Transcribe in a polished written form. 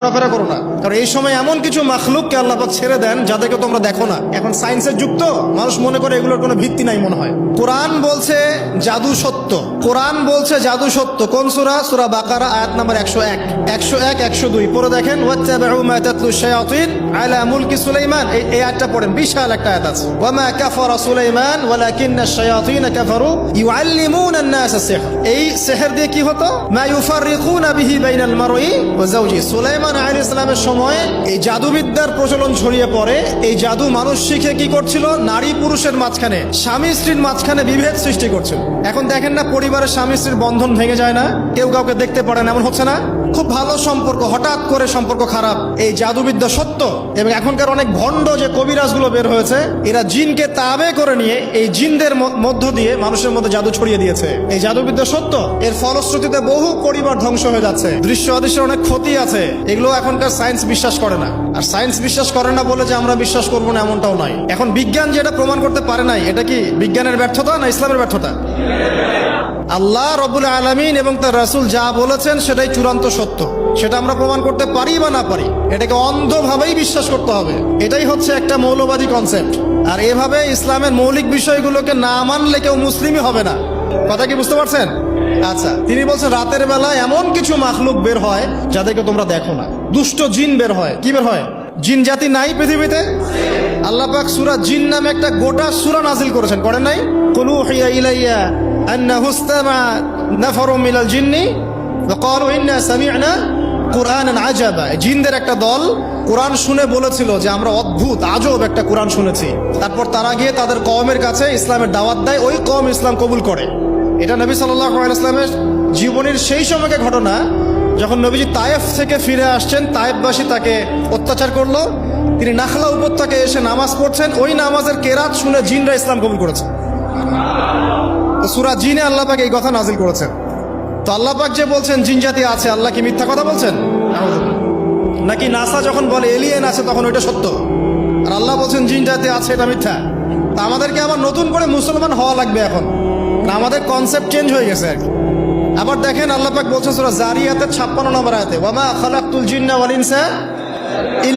চলাফেরা করো না, কারণ এই সময় এমন কিছু মাখলুককে আল্লাহ পাক ছেড়ে দেন যাদেরকে তোমরা দেখো না। এখন সায়েন্সের যুগ তো, মানুষ মনে করে এগুলোর কোনো ভিত্তি নাই মনে হয়। কোরআন বলছে জাদু সত্য, কোরআন বলছে জাদু সত্য। কোন সূরা? সূরা বাকারা আয়াত নাম্বার 101, 101, 102 পড়ে দেখেন। ওয়াত্তাবিউ মা তাতলু শায়াতিন আলা মুলকি সুলাইমান, এই আয়াতটা পড়েন, বিশাল একটা আয়াত আছে। ওয়া মা কাফারা সুলাইমান ওয়ালাকিন্না শায়াতিন কাফারু ইউআল্লিমুনা আন-নাস সিহর। এই সিহর দিয়ে কি হতো? মা ইউফাররিকুনা বিহি বাইনাল মারই ওয়া যাওজি। সুলাইমান আলাইহিস সালামের সময় এই জাদুবিদ্যার প্রচলন ছড়িয়ে পড়ে। এই জাদু মানুষ শিখে কি করছিল? নারী পুরুষের মাঝখানে, স্বামী স্ত্রীর মাঝখানে বিভেদ সৃষ্টি করছিল। এখন দেখেন না, পরিবারের স্বামী স্ত্রীর বন্ধন ভেঙে যায় না, কেউ কাউকে দেখতে পারে না, এমন হচ্ছে না? খুব ভালো সম্পর্ক হঠাৎ করে সম্পর্ক খারাপ। এই জাদুবিদ্যা সত্য। এবং এখনকার অনেক ভণ্ড যে কবিরাজগুলো বের হয়েছে, এরা জিনকে তাবে করে নিয়ে এই জিনদের মধ্য দিয়ে মানুষের মধ্যে জাদু ছড়িয়ে দিয়েছে। এই জাদুবিদ্যা সত্য। এর ফলশ্রুতিতে বহু পরিবার ধ্বংস হয়ে যাচ্ছে। দৃশ্য অদৃশ্যের অনেক ক্ষতি আছে। এগুলো এখনকার সায়েন্স বিশ্বাস করে না। আর সায়েন্স বিশ্বাস করে না বলে যে আমরা বিশ্বাস করবো না এমনটাও নয়। এখন বিজ্ঞান যেটা প্রমাণ করতে পারে নাই, এটা কি বিজ্ঞানের ব্যর্থতা না ইসলামের ব্যর্থতা? আল্লাহ রব্বুল আলামিন এবং তার রাসূল যা বলেছেন সেটাই চূড়ান্ত সত্য। সেটা আমরা প্রমাণ করতে পারি বা না পারি, এটাকে অন্ধভাবেই বিশ্বাস করতে হবে। এটাই হচ্ছে একটা মৌলবাদী কনসেপ্ট। আর এভাবে ইসলামের মৌলিক বিষয়গুলোকে না মানলে কেউ মুসলিমই হবে না। কথা কি বুঝতে পারছেন? আচ্ছা, তিনি বলছেন রাতের বেলা এমন কিছু মাখলুক বের হয় যাদেরকে তোমরা দেখো না। দুষ্ট জিন বের হয়। কি বের হয়? জিন জাতি নাই পৃথিবীতে? আল্লাহ পাক সূরা জিন নামে একটা গোটা সূরা নাজিল করেছেন, করেন নাই? কুল উহিয়া ইলাইয়া আন্নাহু ইসতামা নাফারুম মিনাল জিন্নি ওয়া ক্বালু ইন্না সামি'না কুরআনান আজাবা। জিনদের একটা দল কোরআন শুনে বলেছিল যে আমরা অদ্ভুত আজব একটা কোরআন শুনেছি। তারপর তারা গিয়ে তাদের কওমের কাছে ইসলামের দাওয়াত দেয়, ওই কওম ইসলাম কবুল করে। এটা নবী সাল্লাল্লাহু আলাইহি ওয়াসাল্লামের জীবনের সেই সময়কার ঘটনা, যখন নবীজি তায়েফ থেকে ফিরে আসছেন। তায়েফবাসী তাকে অত্যাচার করলো। তিনি নাখলা উপত্যকায় এসে নামাজ পড়ছেন। ওই নামাজের কেরাত শুনে জিনরা ইসলাম কবুল করেছে। তো সূরা জিনে আল্লাহ পাক এই কথা নাজিল করেছেন। তো আল্লাহ পাক যে বলছেন জিন জাতি আছে, আল্লাহ কি মিথ্যা কথা বলছেন? নাকি নাসা যখন বলে এলিয়েন আছে তখন ওইটা সত্য, আর আল্লাহ বলছেন জিন জাতি আছে এটা মিথ্যা? তা আমাদেরকে আবার নতুন করে মুসলমান হওয়া লাগবে এখন, না আমাদের কনসেপ্ট চেঞ্জ হয়ে গেছে আর কি। আবার দেখেন আল্লাহ পাক বলছেন সূরা জারিয়াতের 56 নম্বর আয়াতে, ওয়া মা খালাকতুল জিন্না ওয়াল ইনসা